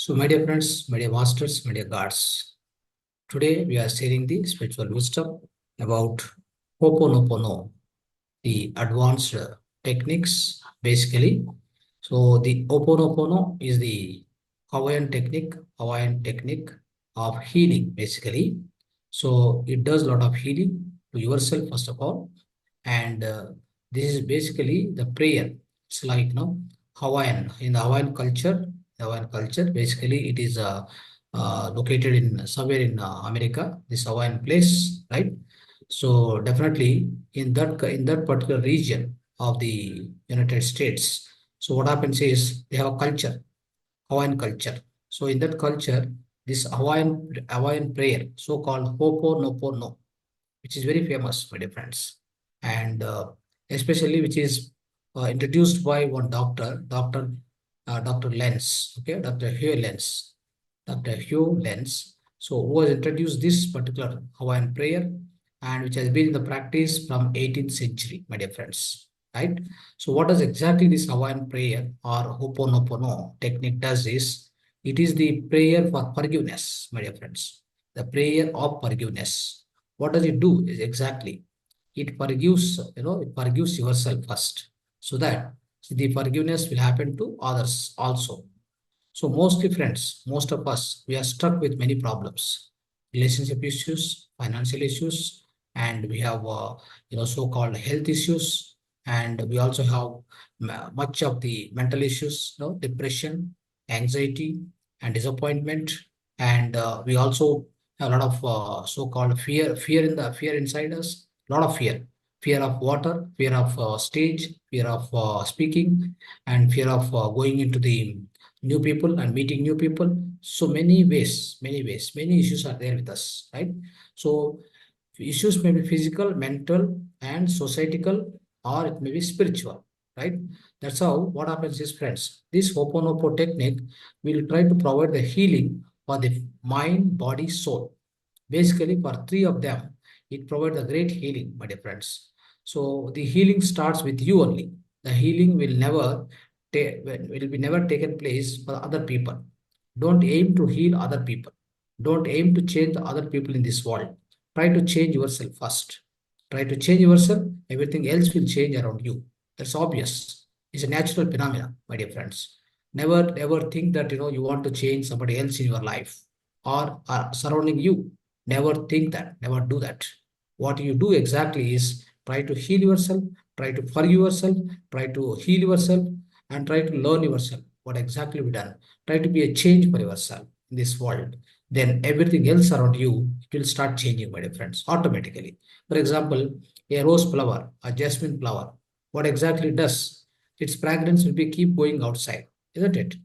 So, my dear friends, my dear masters, my dear gods, today we are sharing the spiritual wisdom about Hoponopono, the advanced techniques, basically. So, the Hoponopono is the Hawaiian technique of healing, basically. So, it does a lot of healing to yourself, first of all. And this is basically the prayer. It's like, Hawaiian. In the Hawaiian culture, basically, it is located in somewhere in America, this Hawaiian place, right? So definitely in that particular region of the United States. So what happens is they have a culture, Hawaiian culture. So in that culture, this Hawaiian prayer, so-called Ho'oponopono, which is very famous, my dear friends, and especially which is introduced by one Dr. Lenz, okay, Dr. Hugh Lenz. So who has introduced this particular Hawaiian prayer and which has been in the practice from 18th century, my dear friends, right? So what does exactly this Hawaiian prayer or Ho'oponopono technique does is, it is the prayer for forgiveness, my dear friends, the prayer of forgiveness. What does it do is exactly, it forgives yourself first, so that the forgiveness will happen to others also. So mostly friends, most of us, we are stuck with many problems, relationship issues, financial issues, and we have so-called health issues, and we also have much of the mental issues, depression, anxiety, and disappointment, and we also have a lot of so-called fear inside us, a lot of fear of water, fear of stage, fear of speaking, and fear of going into the new people and meeting new people. So many issues are there with us, right? So issues may be physical, mental, and societal, or it may be spiritual, right? That's how what happens is, friends, this Hoponopo technique will try to provide the healing for the mind, body, soul. Basically, for three of them, it provides a great healing, my dear friends. So the healing starts with you only. The healing will be never taken place for other people. Don't aim to heal other people. Don't aim to change the other people in this world. Try to change yourself first. Try to change yourself. Everything else will change around you. That's obvious. It's a natural phenomenon, my dear friends. Never ever think that you want to change somebody else in your life or surrounding you. Never think that. Never do that. What you do exactly is try to heal yourself, try to forgive yourself, try to heal yourself, and try to learn yourself what exactly be done. Try to be a change for yourself in this world. Then everything else around you, it will start changing, my dear friends, automatically. For example, a rose flower, a jasmine flower, what exactly it does? Its fragrance will be keep going outside, isn't it?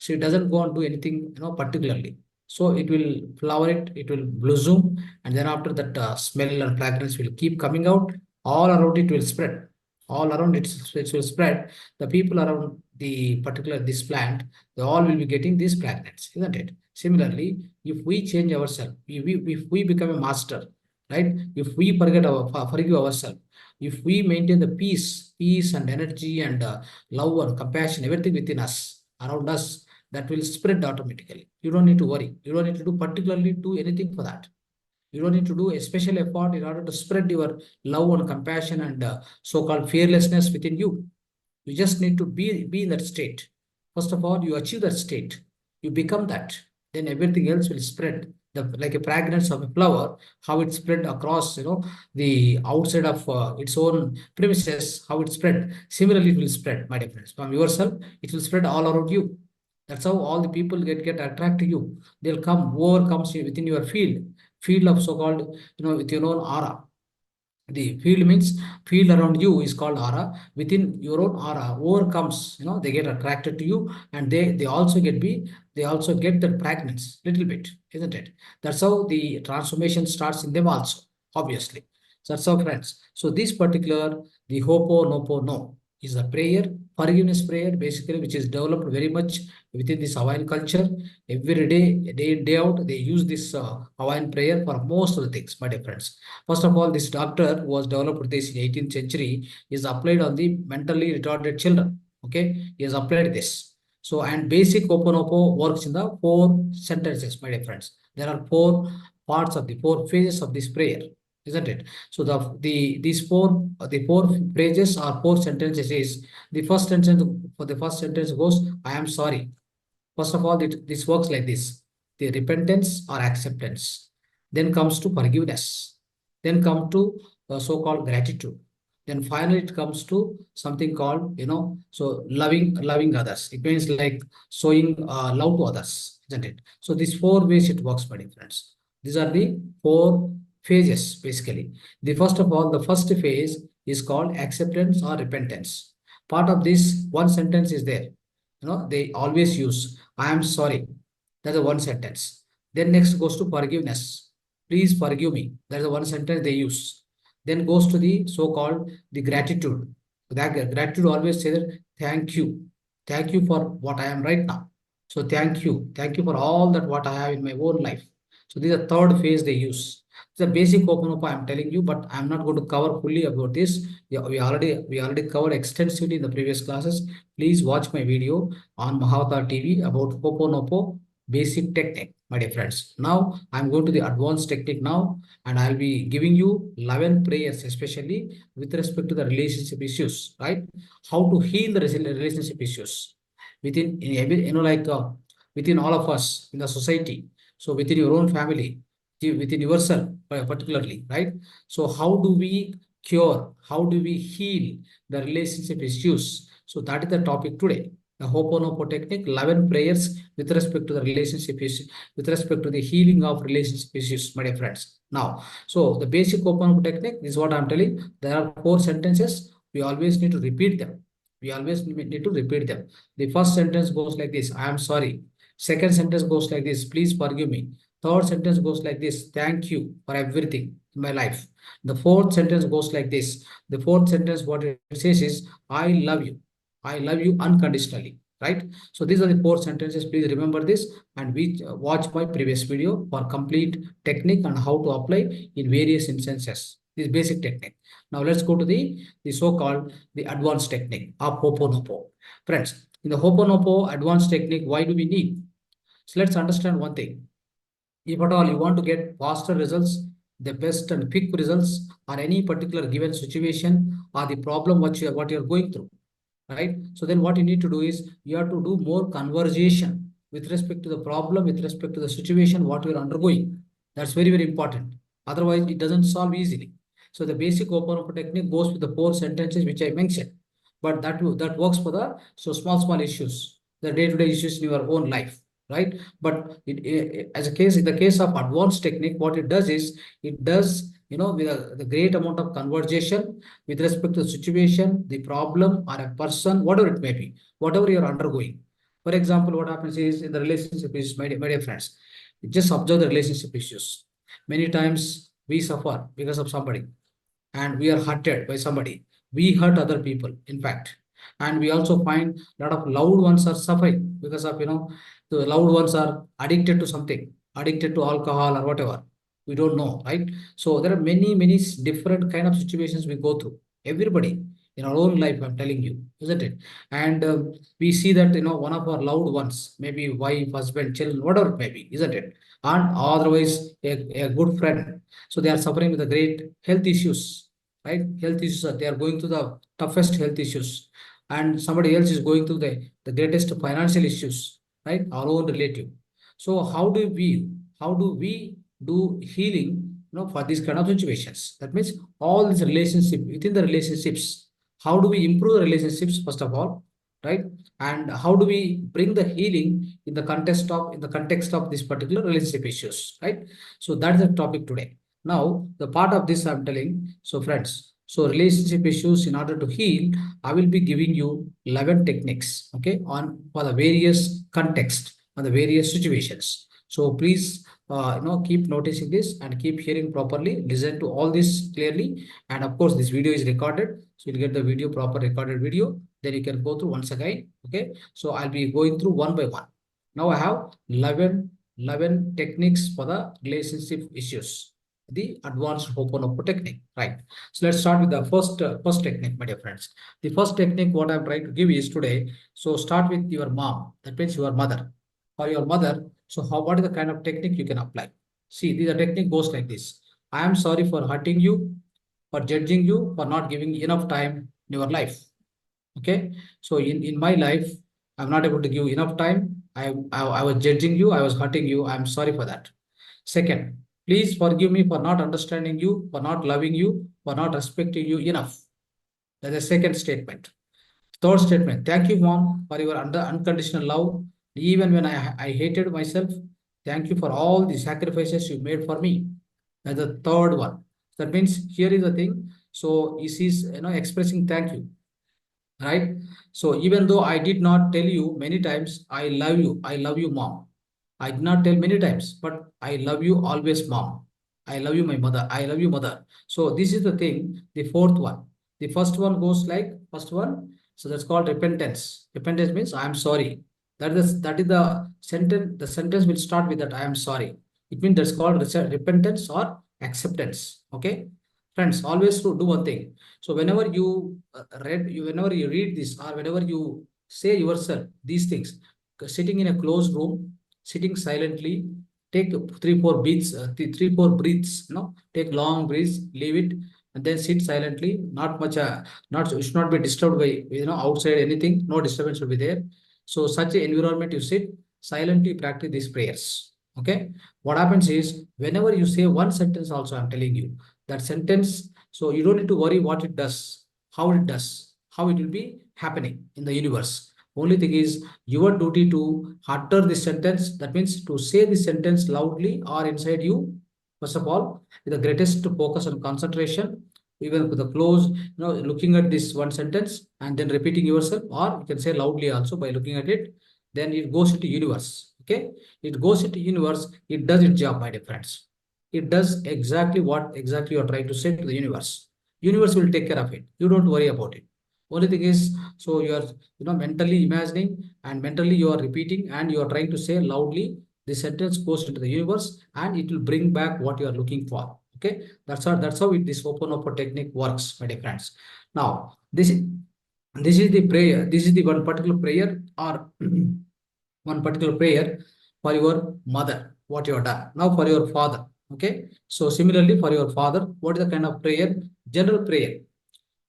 So it doesn't go and do anything, particularly. So it will flower it will blossom, and then after that, smell and fragrance will keep coming out. All around it will spread. All around it will spread. The people around the particular this plant, they all will be getting this fragrance, isn't it? Similarly, if we change ourselves, if we become a master, right? If we forgive ourselves, if we maintain the peace and energy and love and compassion, everything within us, around us, that will spread automatically. You don't need to worry. You don't need to do particularly do anything for that. You don't need to do a special effort in order to spread your love and compassion and so-called fearlessness within you. You just need to be in that state. First of all, you achieve that state. You become that. Then everything else will spread. Like a fragrance of a flower, how it spread across, the outside of its own premises, how it spread. Similarly, it will spread, my dear friends. From yourself, it will spread all around you. That's how all the people get attracted to you. They'll come, whoever comes within your field of so-called, with your own aura. The field means field around you is called aura. Within your own aura, whoever comes, they get attracted to you, and they also get the fragrance little bit, isn't it? That's how the transformation starts in them also, obviously. So that's how, friends. So this particular the Ho'oponopono is a prayer, forgiveness prayer, basically, which is developed very much within this Hawaiian culture. Every day in, day out, they use this Hawaiian prayer for most of the things, my dear friends. First of all, this doctor who was developed this in 18th century is applied on the mentally retarded children. Okay, he has applied this. So, and basic Ho'oponopono works in the 4 sentences, my dear friends. There are 4 parts of the 4 phases of this prayer, isn't it? So the four phrases or 4 sentences is the first sentence. For the first sentence goes, I am sorry. First of all, this works like this: the repentance or acceptance. Then comes to forgiveness. Then come to so-called gratitude. Then finally it comes to something called, so loving others. It means like showing love to others, isn't it? So these 4 ways it works, my dear friends. These are the 4 phases, basically. The first of all, the first phase is called acceptance or repentance. Part of this one sentence is there. They always use, I am sorry. That's the one sentence. Then next goes to forgiveness. Please forgive me. That's the one sentence they use. Then goes to the so-called the gratitude. That gratitude always say that thank you. Thank you for what I am right now. So thank you. Thank you for all that what I have in my own life. So this is the third phase they use. It's a basic Ho'oponopono I'm telling you, but I'm not going to cover fully about this. Yeah, we already covered extensively in the previous classes. Please watch my video on Mahavatar TV about Ho'oponopono basic technique, my dear friends. Now I'm going to the advanced technique now, and I'll be giving you 11 prayers, especially with respect to the relationship issues, right? How to heal the relationship issues within in every, within all of us in the society. So within your own family, within yourself particularly, right? So how do we cure? How do we heal the relationship issues? So that is the topic today. The Ho'oponopono technique, 11 prayers with respect to the relationship issues, with respect to the healing of relationship issues, my dear friends. Now, so the basic Ho'oponopono technique is what I'm telling. There are 4 sentences. We always need to repeat them. We always need to repeat them. The first sentence goes like this: I am sorry. Second sentence goes like this: please forgive me. Third sentence goes like this: thank you for everything in my life. The fourth sentence goes like this. The fourth sentence, what it says is, I love you. I love you unconditionally. Right? So these are the 4 sentences. Please remember this, and watch my previous video for complete technique and how to apply in various instances. This basic technique. Now let's go to the so-called the advanced technique of Ho'oponopono. Friends, in the Ho'oponopono advanced technique, why do we need? So let's understand one thing. If at all you want to get faster results, the best and quick results on any particular given situation or the problem what you're going through, right? So then what you need to do is you have to do more conversation with respect to the problem, with respect to the situation, what you're undergoing. That's very, very important. Otherwise, it doesn't solve easily. So the basic open technique goes with the 4 sentences which I mentioned, but that works for the small issues, the day-to-day issues in your own life, right? But as a case in the case of advanced technique, what it does is it does with the great amount of conversation with respect to the situation, the problem, or a person, whatever it may be, whatever you're undergoing. For example, what happens is in the relationship issues, my dear friends, just observe the relationship issues. Many times we suffer because of somebody, and we are hurted by somebody. We hurt other people, in fact. And we also find a lot of loved ones are suffering because of, the loved ones are addicted to something, addicted to alcohol or whatever. We don't know, right? So there are many different kind of situations we go through. Everybody in our own life, I'm telling you, isn't it? And we see that, one of our loved ones, maybe wife, husband, children, whatever it may be, isn't it? And otherwise, a good friend. So they are suffering with the great health issues, right? Health issues, they are going through the toughest health issues. And somebody else is going through the greatest financial issues, right? Our own relative. So how do we do healing, for these kind of situations? That means all these relationship within the relationships. How do we improve the relationships first of all, right? And how do we bring the healing in the context of this particular relationship issues, right? So that's the topic today. Now, the part of this I'm telling, so friends, so relationship issues in order to heal, I will be giving you 11 techniques, okay, on for the various context, on the various situations. So please, keep noticing this and keep hearing properly, listen to all this clearly. And of course, this video is recorded. So you'll get the video, proper recorded video. Then you can go through once again, okay? So I'll be going through one by one. Now I have 11 techniques for the relationship issues. the advanced Hoponopono technique, right? So let's start with the first technique, my dear friends. The first technique what I'm trying to give is today. So start with your mom. That means your mother. For your mother, so what is the kind of technique you can apply? See, the technique goes like this. I am sorry for hurting you, for judging you, for not giving enough time in your life. Okay. So in my life, I'm not able to give enough time. I was judging you, I was hurting you. I'm sorry for that. Second, please forgive me for not understanding you, for not loving you, for not respecting you enough. That's the second statement. Third statement, thank you, mom, for your unconditional love. Even when I hated myself, thank you for all the sacrifices you made for me. That's the third one. That means here is the thing. So he is expressing thank you, right? So even though I did not tell you many times, I love you, mom. I did not tell many times, but I love you always, mom. I love you, my mother. I love you, mother. So this is the thing, the fourth one. The first one goes like first one. So that's called repentance. Repentance means I am sorry. That is the sentence. The sentence will start with that I am sorry. It means that's called repentance or acceptance. Okay. Friends, always do one thing. So whenever whenever you read this, or whenever you say yourself these things, sitting in a closed room, sitting silently, take three, four breaths, three, four breaths, take long breaths, leave it, and then sit silently. Not much, you should not be disturbed by, outside anything. No disturbance will be there. So such an environment you sit, silently practice these prayers. Okay. What happens is whenever you say one sentence also, I'm telling you, that sentence, so you don't need to worry what it does, how it will be happening in the universe. Only thing is your duty to utter this sentence. That means to say this sentence loudly or inside you. First of all, with the greatest focus and concentration, even with the close, looking at this one sentence and then repeating yourself, or you can say loudly also by looking at it. Then it goes into universe. Okay, it goes into universe. It does its job, my dear friends. It does exactly what exactly you are trying to say to the universe. Universe will take care of it. You don't worry about it. Only thing is, so you are mentally imagining and mentally you are repeating and you are trying to say loudly. The sentence goes into the universe and it will bring back what you are looking for. Okay, that's how this open open technique works, my dear friends. Now this is the prayer. This is the one particular prayer or one particular prayer for your mother, what you have done. Now for your father. Okay. So similarly for your father, what is the kind of prayer? General prayer.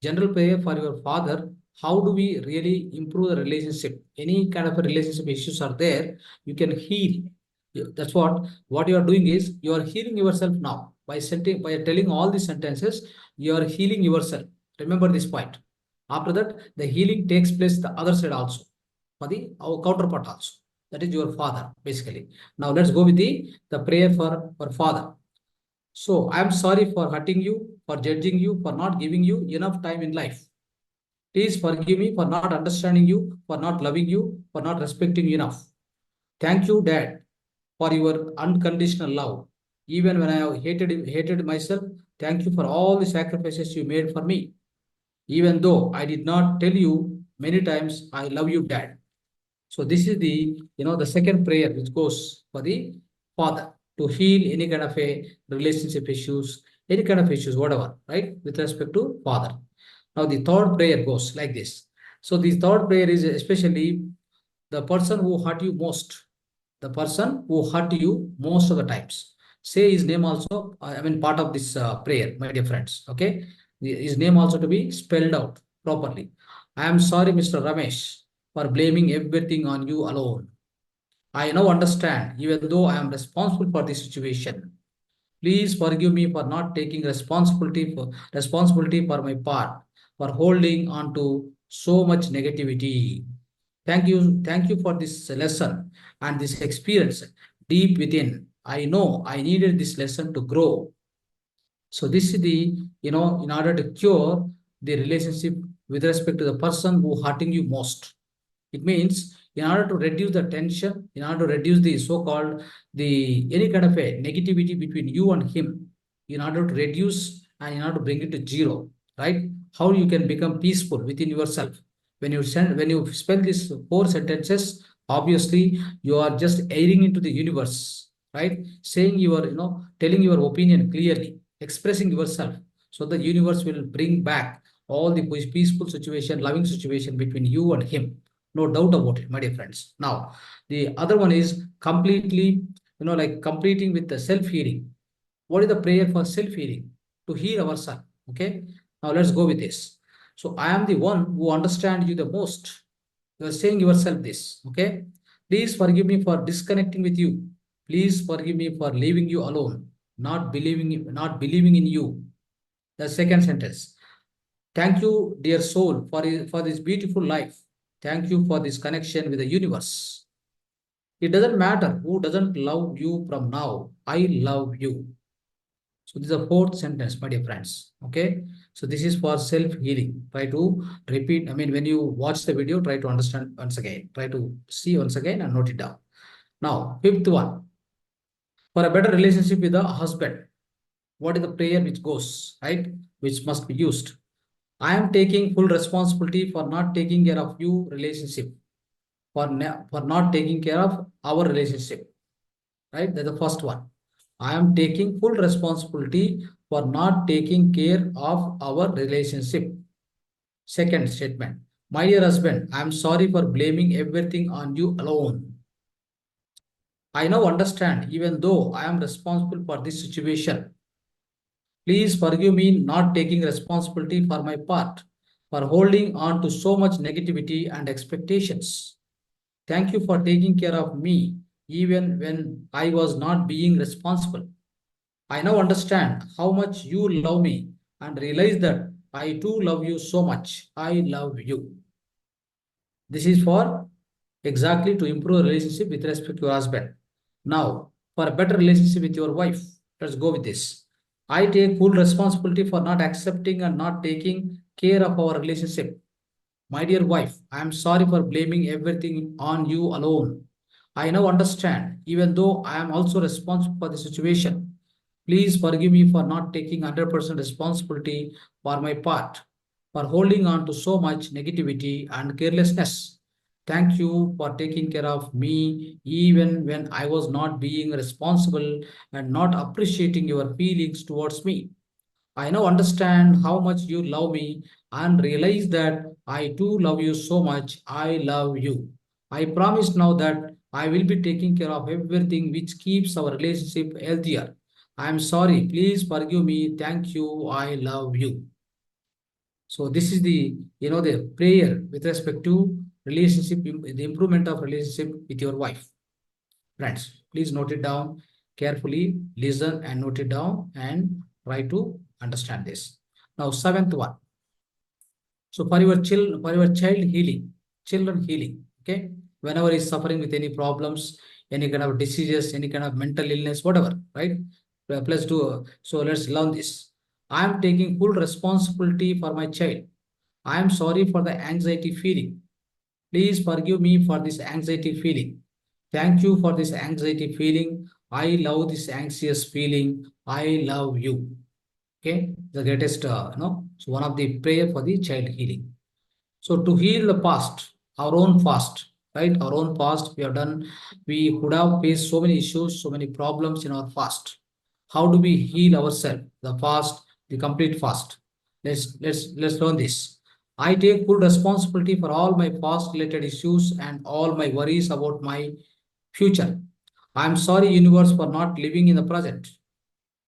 General prayer for your father. How do we really improve the relationship? Any kind of a relationship issues are there, you can heal. That's what you are doing is you are healing yourself now by telling all these sentences. You are healing yourself. Remember this point. After that, the healing takes place the other side also, for the our counterpart also. That is your father, basically. Now let's go with the prayer for father. So I am sorry for hurting you, for judging you, for not giving you enough time in life. Please forgive me for not understanding you, for not loving you, for not respecting you enough. Thank you, Dad, for your unconditional love. Even when I have hated myself, thank you for all the sacrifices you made for me. Even though I did not tell you many times, I love you, Dad. So this is the second prayer which goes for the father to heal any kind of a relationship issues, any kind of issues, whatever, right? With respect to father. Now the third prayer goes like this. So the third prayer is especially the person who hurt you most, the person who hurt you most of the times. Say his name also, part of this prayer, my dear friends. Okay. His name also to be spelled out properly. I am sorry, Mr. Ramesh, for blaming everything on you alone. I now understand, even though I am responsible for this situation. Please forgive me for not taking responsibility for my part, for holding on to so much negativity. Thank you for this lesson and this experience deep within. I know I needed this lesson to grow. So this is in order to cure the relationship with respect to the person who hurting you most. It means in order to reduce the tension, in order to reduce the so-called the any kind of a negativity between you and him, in order to reduce and in order to bring it to zero, right? How you can become peaceful within yourself. When you spell these four sentences, obviously you are just airing into the universe. right? Saying your, telling your opinion clearly, expressing yourself, so the universe will bring back all the peaceful situation, loving situation between you and him. No doubt about it, my dear friends. Now, the other one is completely, like completing with the self-healing. What is the prayer for self-healing? To heal ourselves. Okay. Now let's go with this. So I am the one who understands you the most. You are saying yourself this. Okay. Please forgive me for disconnecting with you. Please forgive me for leaving you alone, not believing in you. The second sentence. Thank you, dear soul, for this beautiful life. Thank you for this connection with the universe. It doesn't matter who doesn't love you from now. I love you. So this is the fourth sentence, my dear friends. Okay. So this is for self-healing. Try to repeat. I mean, when you watch the video, try to understand once again. Try to see once again and note it down. Now, fifth one. For a better relationship with the husband, what is the prayer which goes, right? Which must be used. I am taking full responsibility for not taking care of you relationship, for not taking care of our relationship, right? That's the first one. I am taking full responsibility for not taking care of our relationship. Second statement. My dear husband, I am sorry for blaming everything on you alone. I now understand, even though I am responsible for this situation. Please forgive me not taking responsibility for my part, for holding on to so much negativity and expectations. Thank you for taking care of me, even when I was not being responsible. I now understand how much you love me and realize that I too love you so much. I love you. This is for exactly to improve relationship with respect to your husband. Now, for a better relationship with your wife, let's go with this. I take full responsibility for not accepting and not taking care of our relationship. My dear wife, I am sorry for blaming everything on you alone. I now understand, even though I am also responsible for the situation. Please forgive me for not taking 100% responsibility for my part, for holding on to so much negativity and carelessness. Thank you for taking care of me even when I was not being responsible and not appreciating your feelings towards me. I now understand how much you love me and realize that I too love you so much. I love you. I promise now that I will be taking care of everything which keeps our relationship healthier. I am sorry. Please forgive me. Thank you. I love you. So this is the prayer with respect to relationship, the improvement of relationship with your wife. Friends, please note it down carefully, listen and note it down and try to understand this. Now, seventh one. So for your child healing, children healing, okay? Whenever he's suffering with any problems, any kind of diseases, any kind of mental illness, whatever, right? Let's do so let's learn this. I am taking full responsibility for my child. I am sorry for the anxiety feeling. Please forgive me for this anxiety feeling. Thank you for this anxiety feeling. I love this anxious feeling. I love you. Okay, the greatest, so one of the prayer for the child healing. So to heal the past, our own past, right? Our own past, we have done, we could have faced so many issues, so many problems in our past. How do we heal ourselves? The past, the complete past. Let's learn this. I take full responsibility for all my past related issues and all my worries about my future. I'm sorry, universe, for not living in the present.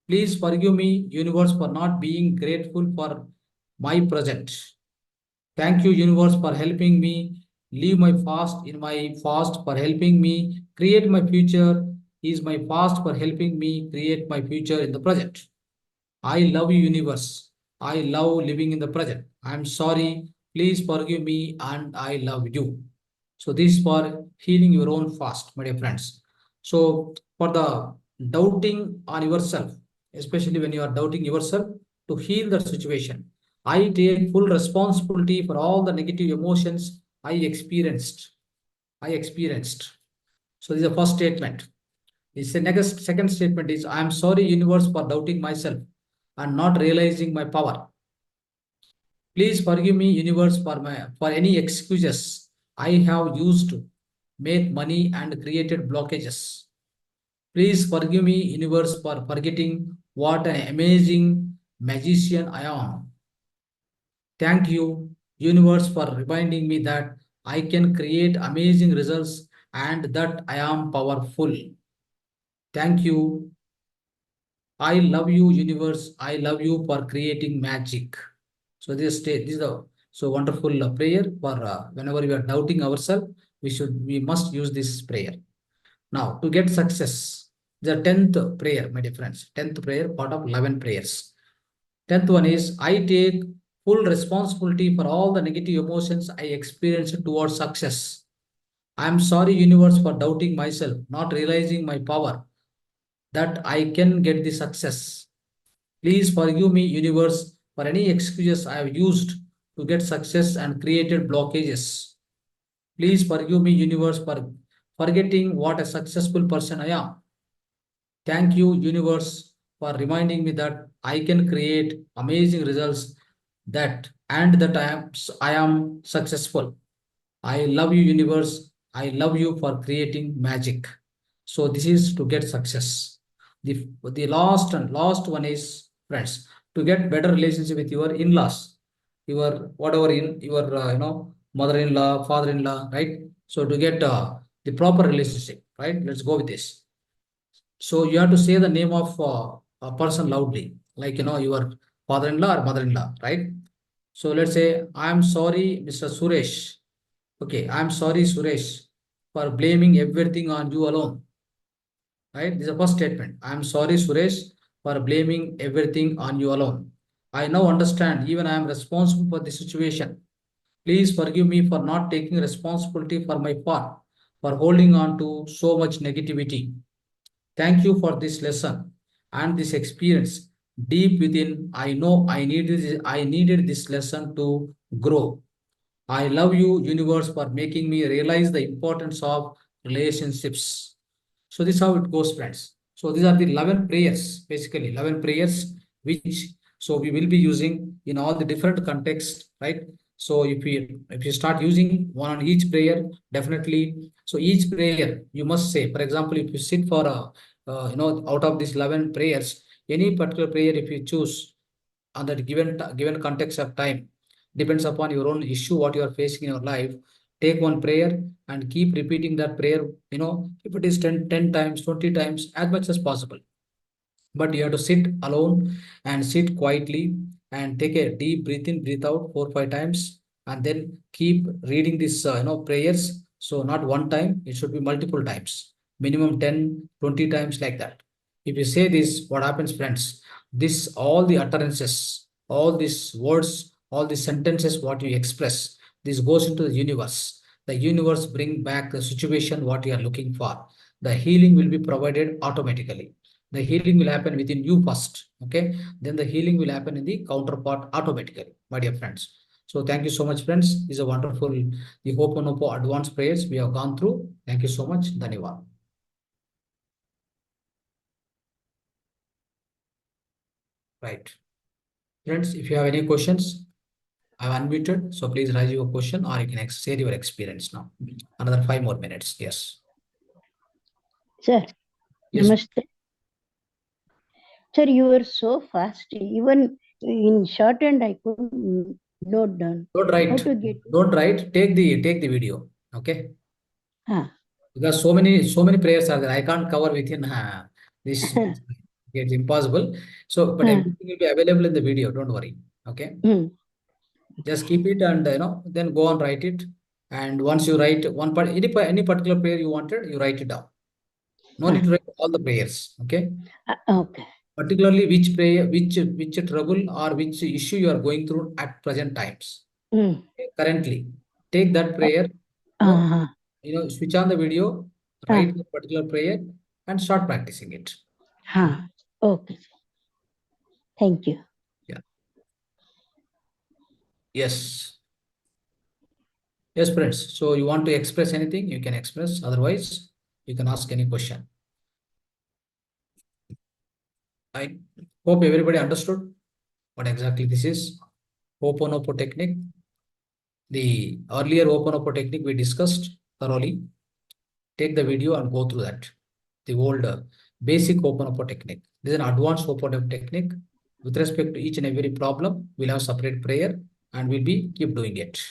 Please forgive me, universe, for not being grateful for my present. Thank you, universe, for helping me live my past in my past, for helping me create my future. Is my past for helping me create my future in the present. I love you, universe. I love living in the present. I'm sorry. Please forgive me and I love you. So this is for healing your own fast, my dear friends. So for the doubting on yourself, especially when you are doubting yourself, to heal the situation, I take full responsibility for all the negative emotions I experienced. I experienced. So this is the first statement. This the next second statement is I am sorry, universe, for doubting myself and not realizing my power. Please forgive me, universe, for any excuses I have used to make money and created blockages. Please forgive me, universe, for forgetting what an amazing magician I am. Thank you, universe, for reminding me that I can create amazing results and that I am powerful. Thank you. I love you, universe. I love you for creating magic. So this is the so wonderful prayer for whenever we are doubting ourselves, we must use this prayer. Now to get success, the 10th prayer, my dear friends, 10th prayer, part of 11 prayers. 10th one is I take full responsibility for all the negative emotions I experience towards success. I am sorry, universe, for doubting myself, not realizing my power, that I can get the success. Please forgive me, universe, for any excuses I have used to get success and created blockages. Please forgive me, universe, for forgetting what a successful person I am. Thank you, universe, for reminding me that I can create amazing results that I am successful. I love you, universe. I love you for creating magic. So this is to get success. The last one is, friends, to get better relationship with your in-laws, your whatever in your mother-in-law, father-in-law, right? So to get the proper relationship, right? Let's go with this. So you have to say the name of a person loudly, like your father-in-law or mother-in-law, right? So let's say, I'm sorry, Mr. Suresh. Okay, I'm sorry, Suresh, for blaming everything on you alone. Right? This is the first statement. I'm sorry, Suresh, for blaming everything on you alone. I now understand, even I am responsible for the situation. Please forgive me for not taking responsibility for my part, for holding on to so much negativity. Thank you for this lesson and this experience. Deep within, I know I needed this lesson to grow. I love you, universe, for making me realize the importance of relationships. So this is how it goes, friends. So these are the 11 prayers, basically 11 prayers, which so we will be using in all the different contexts, right? So if you start using one on each prayer, definitely. So each prayer you must say. For example, if you sit for out of these 11 prayers, any particular prayer, if you choose on that given context of time, depends upon your own issue, what you are facing in your life. Take one prayer and keep repeating that prayer, if it is 10 times, 20 times, as much as possible. But you have to sit alone and sit quietly and take a deep breath in, breathe out 4 5 times, and then keep reading this prayers. So not one time, it should be multiple times, minimum 10 20 times, like that. If you say this, what happens, friends? This all the utterances, all these words, all these sentences, what you express, this goes into the universe. The universe bring back the situation what you are looking for. The healing will be provided automatically. The healing will happen within you first. Okay, then the healing will happen in the counterpart automatically, my dear friends. So thank you so much, friends. This is a wonderful the Hoponopo advanced prayers we have gone through. Thank you so much. Dhanyavad. Right, friends, if you have any questions, I'm unmuted, so please raise your question, or you can share your experience now. Another 5 more minutes. Yes. Sir, Yes. namaste. Sir, you were so fast. Even in shorthand, I couldn't note down. Don't How write. to get it? Don't write. Take the video. Okay. Ah. Because so many prayers are there. I can't cover within this. It's impossible. So, but Ah. everything will be available in the video. Don't worry. Okay. Hmm. Just keep it and then go and write it. And once you write one part, any particular prayer you wanted, you write it down. No need Ah. to write all the prayers. Okay. Okay. Particularly which prayer, which trouble or which issue you are going through at present times. Hmm. Currently, take that Oh, prayer. No, ah. switch on the video, Ah. write the particular prayer, and start practicing it. Ah. Okay. Thank you. Yeah. Yes. Yes, friends. So you want to express anything, you can express. Otherwise, you can ask any question. I hope everybody understood what exactly this is. Hoponopo technique. The earlier Hoponopo technique we discussed thoroughly. Take the video and go through that. the old basic Ho'oponopono technique. This is an advanced Ho'oponopono technique. With respect to each and every problem, we'll have separate prayer and we'll be keep doing it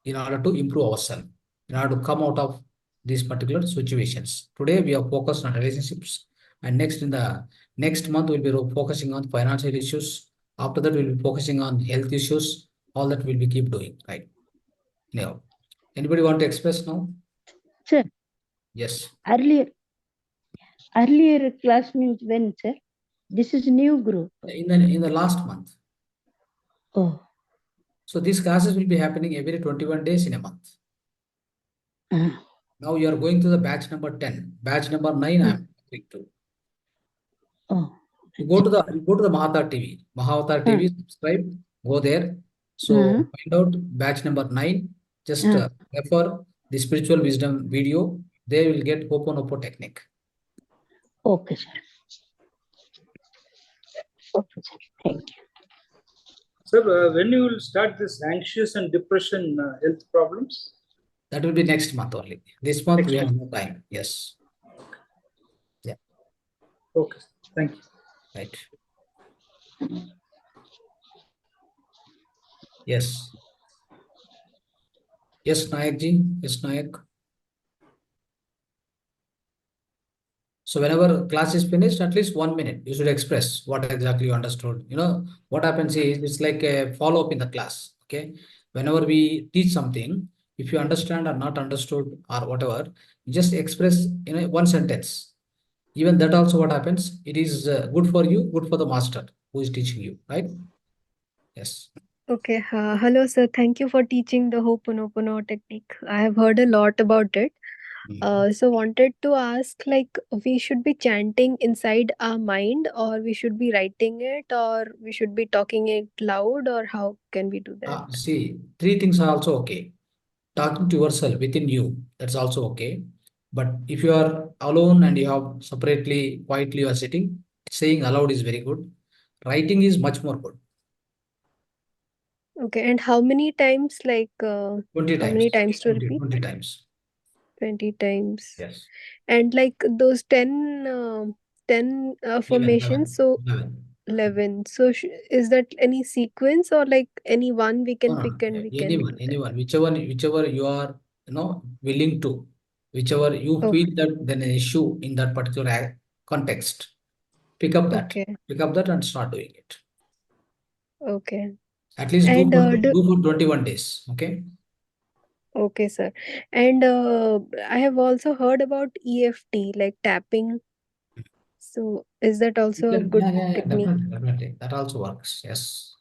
in order to improve ourselves, in order to come out of these particular situations. Today, we are focused on relationships, and next in the next month, we'll be focusing on financial issues. After that, we'll be focusing on health issues. All that we'll be keep doing, right? Now, anybody want to express now? Sir, Yes. earlier class means when, sir? This is new group. In the last month. Oh. So these classes will be happening every 21 days in a month. Now you are going to the batch number 10. Batch number 9 I am going to. Oh. You go to the Mahavatar TV. Mahavatar TV, subscribe, go there. So find out batch number 9. Just refer the spiritual wisdom video. They will get Ho'oponopono technique. Okay, sir. Okay, sir. Thank you. Sir, when you will start this anxious and depression health problems? That will be next month only. This month we have no time. Yes. Yeah. Okay. Thank you. Right. Yes. Yes, Nayak ji. Yes, Nayak. So whenever class is finished, at least 1 minute, you should express what exactly you understood. You know, what happens is it's like a follow-up in the class. Okay. Whenever we teach something, if you understand or not understood or whatever, you just express in one sentence. Even that also what happens, it is good for you, good for the master who is teaching you, right? Yes. Okay. Hello, sir. Thank you for teaching the Ho'oponopono technique. I have heard a lot about it. So wanted to ask, like, we should be chanting inside our mind, or we should be writing it, or we should be talking it loud, or how can we do that? See, three things are also okay. Talking to yourself within you, that's also okay. But if you are alone and you have separately, quietly you are sitting, saying aloud is very good. Writing is much more good. Okay. And how many times, like, 20 how times. many times to 20, repeat? 20 times. 20 times. Yes. And like those 10 affirmations, so 11. So is that any sequence, or like any one we can No, pick and we can do that? anyone, whichever you are, willing to, whichever you Okay. feel that then an issue in that particular context, pick up that, Okay. and start doing it. Okay. At least And do for 21 days. Okay. okay, sir. And I have also heard about EFT, like tapping. So is that also a good technique? Definitely. That also works. Yes.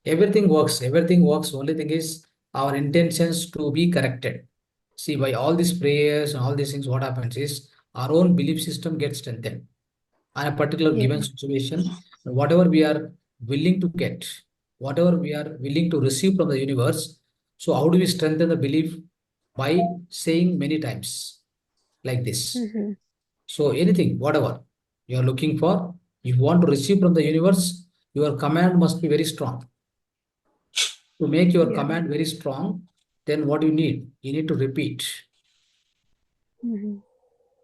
Everything works. Everything works. Only thing is our intentions to be corrected. See, by all these prayers and all these things, what happens is our own belief system gets strengthened on a particular Yeah. given situation. Whatever we are willing to get, whatever we are willing to receive from the universe. So how do we strengthen the belief? By saying many times like this. So anything, whatever you are looking for, if you want to receive from the universe, your command must be very strong. To make your command very strong, then what you need? You need to repeat in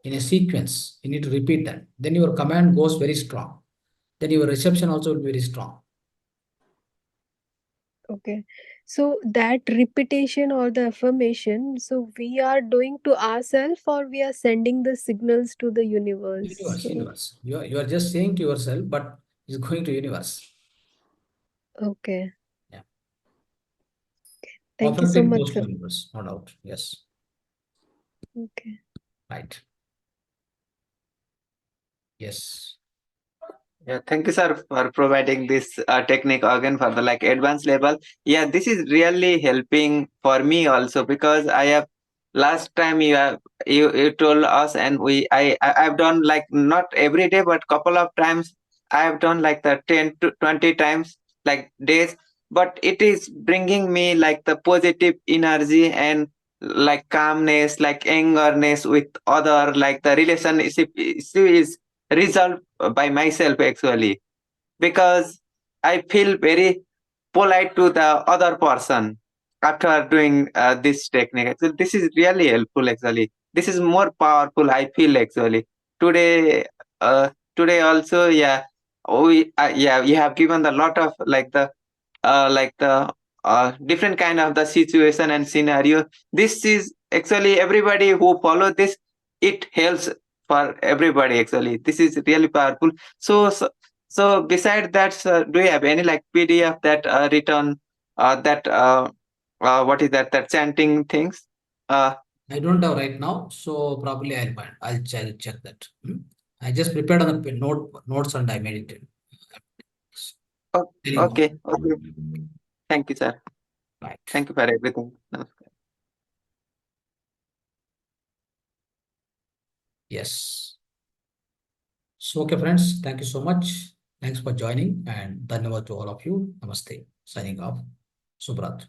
a sequence. You need to repeat that. Then your command goes very strong. Then your reception also will be very strong. Okay. So that repetition or the affirmation, so we are doing to ourselves, or we are sending the signals to the universe? Universe. You are just saying to yourself, but it's going to universe. Okay. Yeah. Thank you so Perfectly much, goes to sir. universe, no doubt. Yes. Okay. Right. Yes. Yeah, thank you, sir, for providing this technique again for the like advanced level. Yeah, this is really helping for me also, because I have last time you told us, and I've done like not every day but couple of times. I have done like the 10 to 20 times like days, but it is bringing me like the positive energy and like calmness, like angerness with other, like the relationship is resolved by myself actually, because I feel very polite to the other person after doing this technique. So this is really helpful actually. This is more powerful, I feel actually. today today also, yeah, yeah, you have given a lot of like the different kind of the situation and scenario. This is actually everybody who follow this, it helps for everybody. Actually, this is really powerful. So beside that, sir, do you have any like PDF that written that what is that chanting things? I don't have right now, so probably I'll find. I'll check that. I just prepared on the notes and I made it. Oh, Telling now. okay. Thank you, sir. Right. Thank you for everything. Namaskar. Yes. So, okay, friends, thank you so much. Thanks for joining and dhanyavad to all of you. Namaste. Signing off. Subrat.